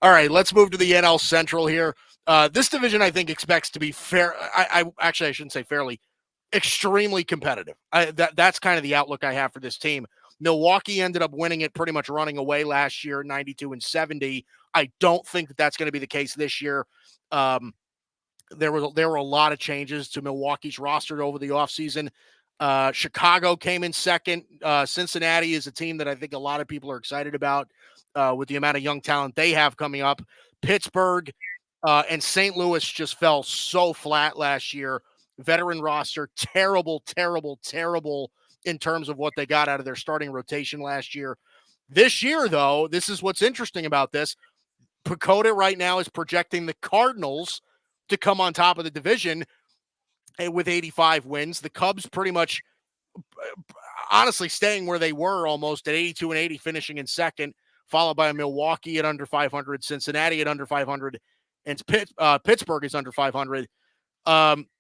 All right, let's move to the NL Central here. This division, I think, expects to be fair. I shouldn't say fairly, extremely competitive. That's kind of the outlook I have for this team. Milwaukee ended up winning it, pretty much running away last year, 92-70. I don't think that that's going to be the case this year. There were a lot of changes to Milwaukee's roster over the offseason. Chicago came in second. Cincinnati is a team that I think a lot of people are excited about with the amount of young talent they have coming up. Pittsburgh and St. Louis just fell so flat last year. Veteran roster, terrible in terms of what they got out of their starting rotation last year. This year, though, this is what's interesting about this. Pacoda right now is projecting the Cardinals to come on top of the division with 85 wins. The Cubs pretty much, honestly, staying where they were almost at 82-80, finishing in second, followed by Milwaukee at under 500, Cincinnati at under 500, and Pittsburgh is under 500.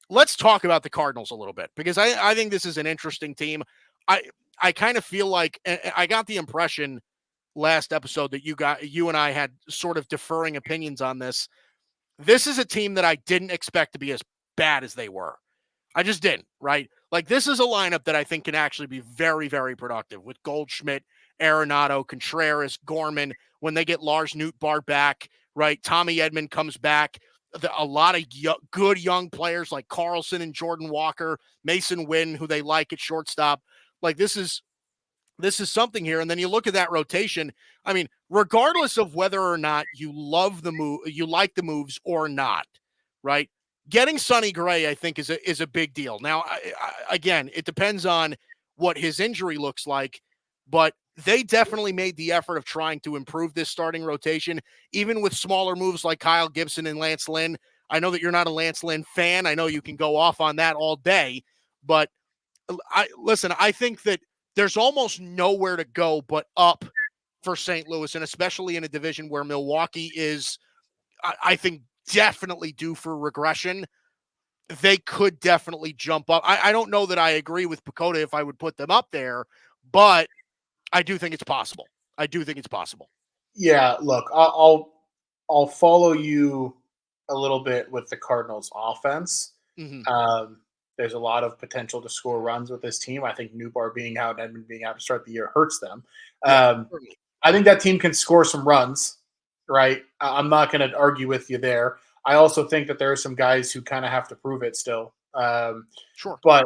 Let's talk about the Cardinals a little bit, because I think this is an interesting team. I kind of feel like I got the impression last episode that you and I had sort of differing opinions on this. This is a team that I didn't expect to be as bad as they were. I just didn't, right? Like, this is a lineup that I think can actually be very, very productive with Goldschmidt, Arenado, Contreras, Gorman. When they get Lars Nootbaar back, right? Tommy Edman comes back. A lot of good young players like Carlson and Jordan Walker, Mason Wynn, who they like at shortstop. Like, this is something here. And then you look at that rotation. I mean, regardless of whether or not you love the move, you like the moves or not, right? Getting Sonny Gray, I think, is a big deal. Now, again, it depends on what his injury looks like, but they definitely made the effort of trying to improve this starting rotation, even with smaller moves like Kyle Gibson and Lance Lynn. I know that you're not a Lance Lynn fan. I know you can go off on that all day, but I think that there's almost nowhere to go but up for St. Louis, and especially in a division where Milwaukee is, I think, definitely due for regression. They could definitely jump up. I don't know that I agree with Pacoda if I would put them up there, but I do think it's possible. Yeah, look, I'll follow you a little bit with the Cardinals offense. Mm-hmm. There's a lot of potential to score runs with this team. I think Nootbaar being out and Edman being out to start the year hurts them. I think that team can score some runs, right? I'm not going to argue with you there. I also think that there are some guys who kind of have to prove it still. Sure. But,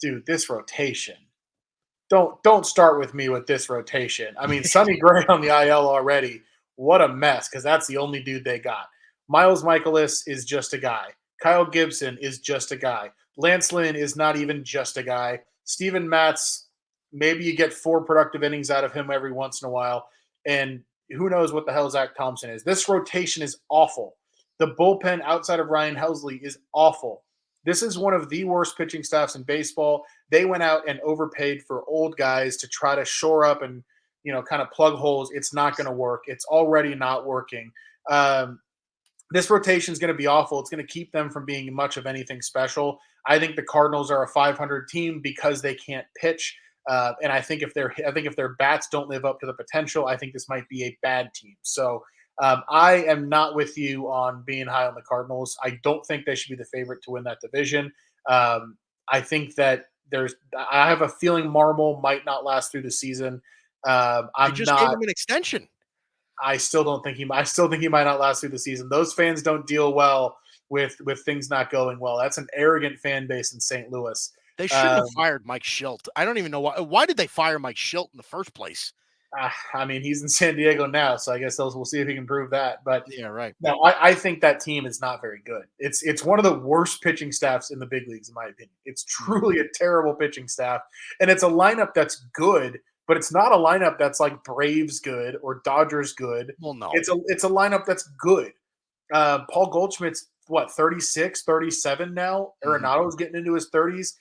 dude, this rotation. Don't start with me with this rotation. I mean, Sonny Gray on the IL already. What a mess, because that's the only dude they got. Miles Michaelis is just a guy. Kyle Gibson is just a guy. Lance Lynn is not even just a guy. Steven Matz, maybe you get 4 productive innings out of him every once in a while. And who knows what the hell Zach Thompson is. This rotation is awful. The bullpen outside of Ryan Helsley is awful. This is one of the worst pitching staffs in baseball. They went out and overpaid for old guys to try to shore up and, kind of plug holes. It's not going to work. It's already not working. This rotation is going to be awful. It's going to keep them from being much of anything special. I think the Cardinals are a 500 team because they can't pitch. And I think if their bats don't live up to the potential, I think this might be a bad team. So I am not with you on being high on the Cardinals. I don't think they should be the favorite to win that division. I think that I have a feeling Marmol might not last through the season. I just gave him an extension. I still think he might not last through the season. Those fans don't deal well with things not going well. That's an arrogant fan base in St. Louis. They shouldn't have fired Mike Schilt. I don't even know why. Why did they fire Mike Schilt in the first place? I mean, he's in San Diego now, so I guess we'll see if he can prove that. But yeah, right. No, I think that team is not very good. It's one of the worst pitching staffs in the big leagues, in my opinion. It's truly a terrible pitching staff, and it's a lineup that's good, but it's not a lineup that's like Braves good or Dodgers good. Well, no. It's a lineup that's good. Paul Goldschmidt's, 36, 37 now? Arenado's getting into his 30s.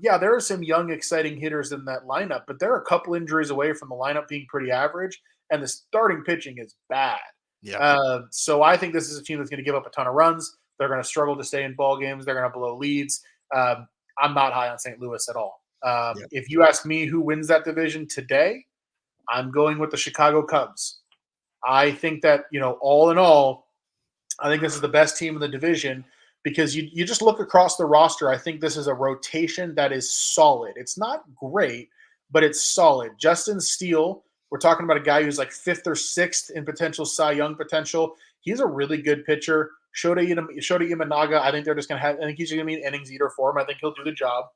Yeah, there are some young, exciting hitters in that lineup, but they're a couple injuries away from the lineup being pretty average, and the starting pitching is bad. Yeah. So I think this is a team that's going to give up a ton of runs. They're going to struggle to stay in ball games. They're going to blow leads. I'm not high on St. Louis at all. If you ask me who wins that division today, I'm going with the Chicago Cubs. I think that, all in all, I think this is the best team in the division because you just look across the roster. I think this is a rotation that is solid. It's not great, but it's solid. Justin Steele, we're talking about a guy who's like fifth or sixth in potential Cy Young potential. He's a really good pitcher. Shota Imanaga, I think they're just going to have, I think he's going to be an innings eater for him. I think he'll do the job.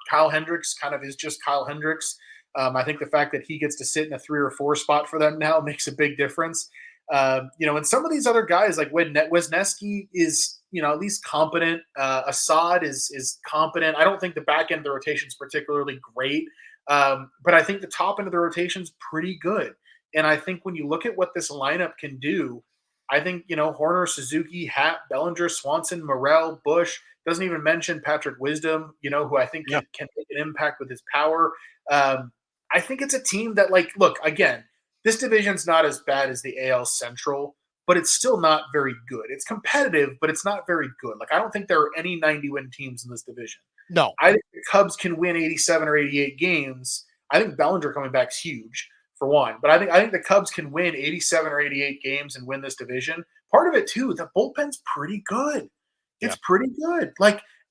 Kyle Hendricks kind of is just Kyle Hendricks. I think the fact that he gets to sit in a 3 or 4 spot for them now makes a big difference. And some of these other guys, like Wisniewski is, at least competent. Assad is competent. I don't think the back end of the rotation is particularly great, but I think the top end of the rotation is pretty good. And I think when you look at what this lineup can do, I think, Horner, Suzuki, Happ, Bellinger, Swanson, Morel, Bush, doesn't even mention Patrick Wisdom, who I think can make an impact with his power. I think it's a team that, look, again, this division's not as bad as the AL Central, but it's still not very good. It's competitive, but it's not very good. I don't think there are any 90-win teams in this division. No. I think the Cubs can win 87 or 88 games. I think Bellinger coming back is huge, for one. But I think the Cubs can win 87 or 88 games and win this division. Part of it, too, the bullpen's pretty good. It's pretty good.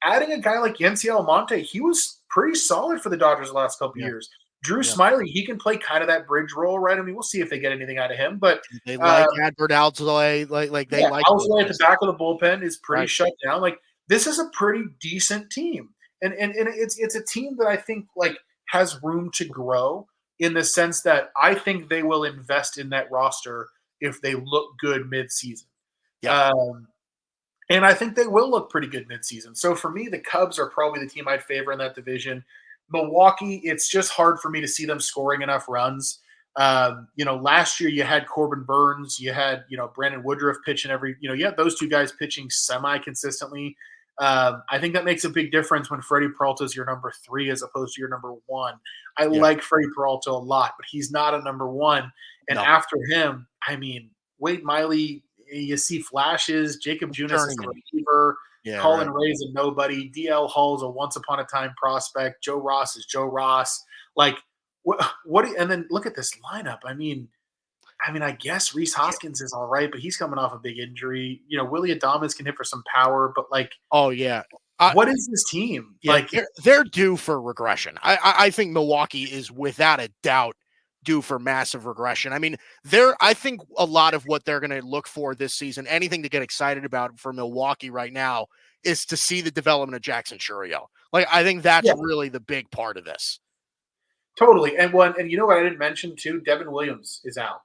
Adding a guy like Yency Almonte, he was pretty solid for the Dodgers the last couple years. Drew Smiley, he can play kind of that bridge role, right? I mean, we'll see if they get anything out of him. But they like Adbert Alzolay. Alzolay at the back of the bullpen is pretty shut down. This is a pretty decent team. And it's a team that I think has room to grow in the sense that I think they will invest in that roster if they look good midseason. Yeah. And I think they will look pretty good midseason. So for me, the Cubs are probably the team I'd favor in that division. Milwaukee, it's just hard for me to see them scoring enough runs. Last year you had Corbin Burns, you had, Brandon Woodruff pitching you had those two guys pitching semi-consistently. I think that makes a big difference when Freddie Peralta is your number 3 as opposed to your number 1. I like Freddie Peralta a lot, but he's not a number 1. And after him, I mean, Wade Miley, you see flashes. Jacob Junis is the reliever. Colin Ray's a nobody. DL Hall's a once upon a time prospect. Joe Ross is Joe Ross. What? And then look at this lineup. I mean, I guess Rhys Hoskins is all right, but he's coming off a big injury. Willie Adames can hit for some power, but what is this team? They're due for regression. I think Milwaukee is without a doubt due for massive regression. I mean, I think a lot of what they're going to look for this season, anything to get excited about for Milwaukee right now, is to see the development of Jackson Chourio. I think that's really the big part of this. Totally. And you know what I didn't mention too? Devin Williams is out.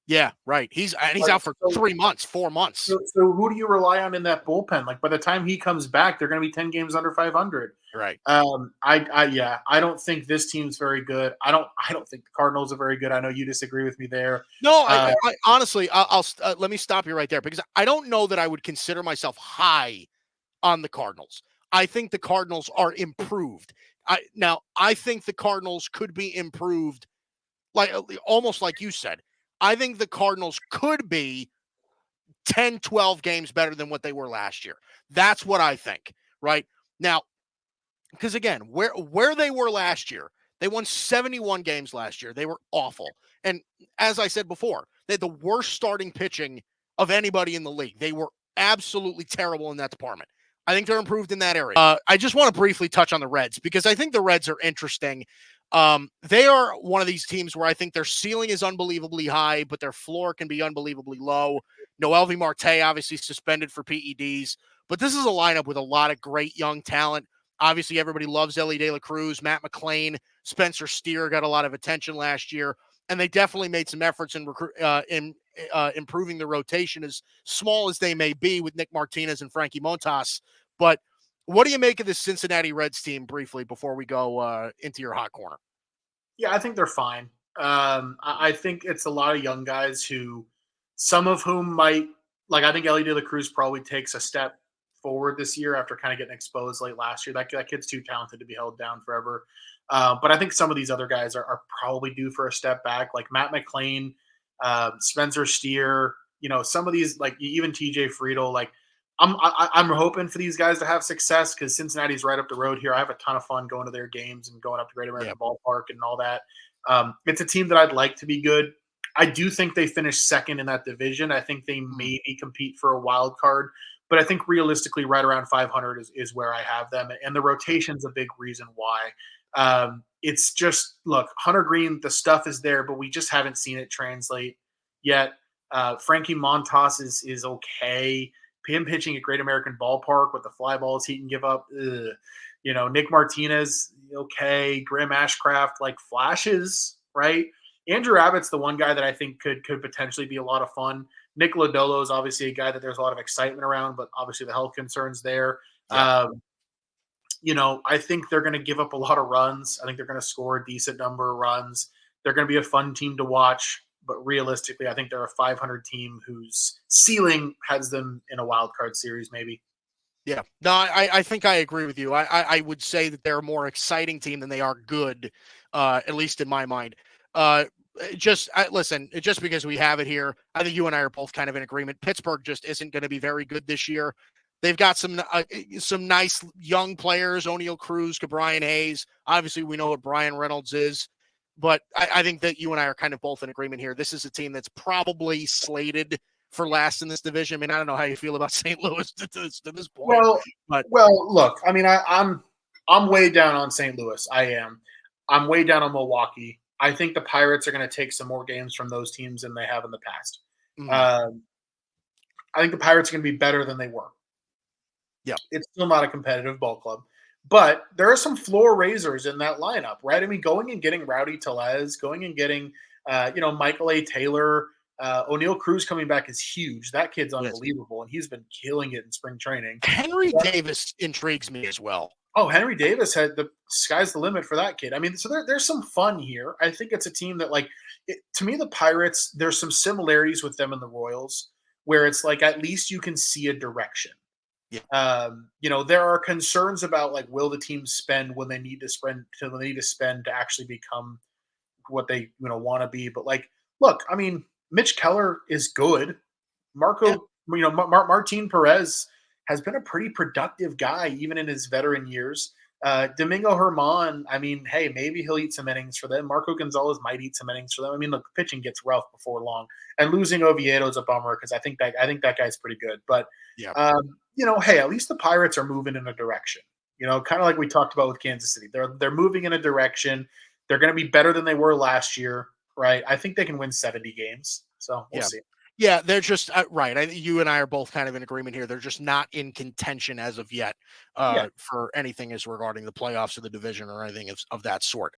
Yeah, right. He's out for 3 months, 4 months. So who do you rely on in that bullpen? By the time he comes back, they're going to be 10 games under 500. Right. I don't think this team's very good. I don't think the Cardinals are very good. I know you disagree with me there. No, I honestly, I'll let me stop you right there because I don't know that I would consider myself high on the Cardinals. I think the Cardinals are improved. I think the Cardinals could be improved, almost like you said. I think the Cardinals could be 10, 12 games better than what they were last year. That's what I think, right? Now, because again, where they were last year, they won 71 games last year. They were awful. And as I said before, they had the worst starting pitching of anybody in the league. They were absolutely terrible in that department. I think they're improved in that area. I just want to briefly touch on the Reds because I think the Reds are interesting. They are one of these teams where I think their ceiling is unbelievably high, but their floor can be unbelievably low. Noelvi Marte obviously suspended for PEDs, but this is a lineup with a lot of great young talent. Obviously, everybody loves Ellie De La Cruz, Matt McClain, Spencer Steer got a lot of attention last year, and they definitely made some efforts in improving the rotation, as small as they may be with Nick Martinez and Frankie Montas. But what do you make of this Cincinnati Reds team briefly before we go into your hot corner? Yeah, I think they're fine. I think it's a lot of young guys who, some of whom might, I think Ellie De La Cruz probably takes a step forward this year after kind of getting exposed late last year. That kid's too talented to be held down forever. But I think some of these other guys are probably due for a step back, like Matt McClain, Spencer Steer, some of these, even TJ Friedel, I'm hoping for these guys to have success because Cincinnati's right up the road here. I have a ton of fun going to their games and going up to Great American Ballpark and all that. It's a team that I'd like to be good. I do think they finished second in that division. I think they Mm, maybe compete for a wild card, but I think realistically, right around 500 is where I have them, and the yeah, rotation's a big reason why. It's just look, Hunter Green, the stuff is there, but we just haven't seen it translate yet. Frankie Montas is okay. Him pitching at Great American Ballpark with the fly balls he can give up. Ugh. Nick Martinez, okay. Graham Ashcraft, like flashes, right? Andrew Abbott's the one guy that I think could potentially be a lot of fun. Nick Lodolo is obviously a guy that there's a lot of excitement around, but obviously the health concerns there. yeah. I think they're going to give up a lot of runs. I think they're going to score a decent number of runs. They're going to be a fun team to watch, but realistically, I think they're a 500 team whose ceiling has them in a wild card series, maybe. Yeah, no, I think I agree with you. I would say that they're a more exciting team than they are good, at least in my mind. Uh, listen, just because we have it here, I think you and I are both kind of in agreement. Pittsburgh just isn't going to be very good this year. They've got some nice young players, O'Neill Cruz, Brian Hayes. Obviously, we know what Brian Reynolds is, but I think that you and I are kind of both in agreement here. This is a team that's probably slated for last in this division. I mean, I don't know how you feel about St. Louis to this point, Well, but look, I mean, I'm way down on St. Louis. I am. I'm way down on Milwaukee. I think the Pirates are going to take some more games from those teams than they have in the past. mm, Um, I think the Pirates are going to be better than they were. yeah, It's still not a competitive ball club, but there are some floor raisers in that lineup, right? I mean, going and getting Rowdy Tellez, going and getting, Michael A. Taylor, O'Neill Cruz coming back is huge. That kid's yes. unbelievable, and he's been killing it in spring training. Henry Davis intrigues me as well. Oh, Henry Davis had the sky's the limit for that kid. I mean, so there's some fun here. I think it's a team that, to me, the Pirates, there's some similarities with them and the Royals, where it's like at least you can see a direction. Yeah, There are concerns about like will the team spend when they need to spend to actually become what they want to be. But like, look, I mean, Mitch Keller is good. yeah, Martin Perez has been a pretty productive guy even in his veteran years. Domingo Herman, I mean, hey, maybe he'll eat some innings for them. Marco Gonzalez might eat some innings for them. I mean, look, pitching gets rough before long, and losing Oviedo is a bummer because I think that guy's pretty good. But yeah, hey, at least the Pirates are moving in a direction. Kind of like we talked about with Kansas City. They're moving in a direction. They're going to be better than they were last year, right? I think they can win 70 games. So we'll yeah. see. Yeah, they're just right. You and I are both kind of in agreement here. They're just not in contention as of yet Yeah. for anything as regarding the playoffs or the division or anything of that sort.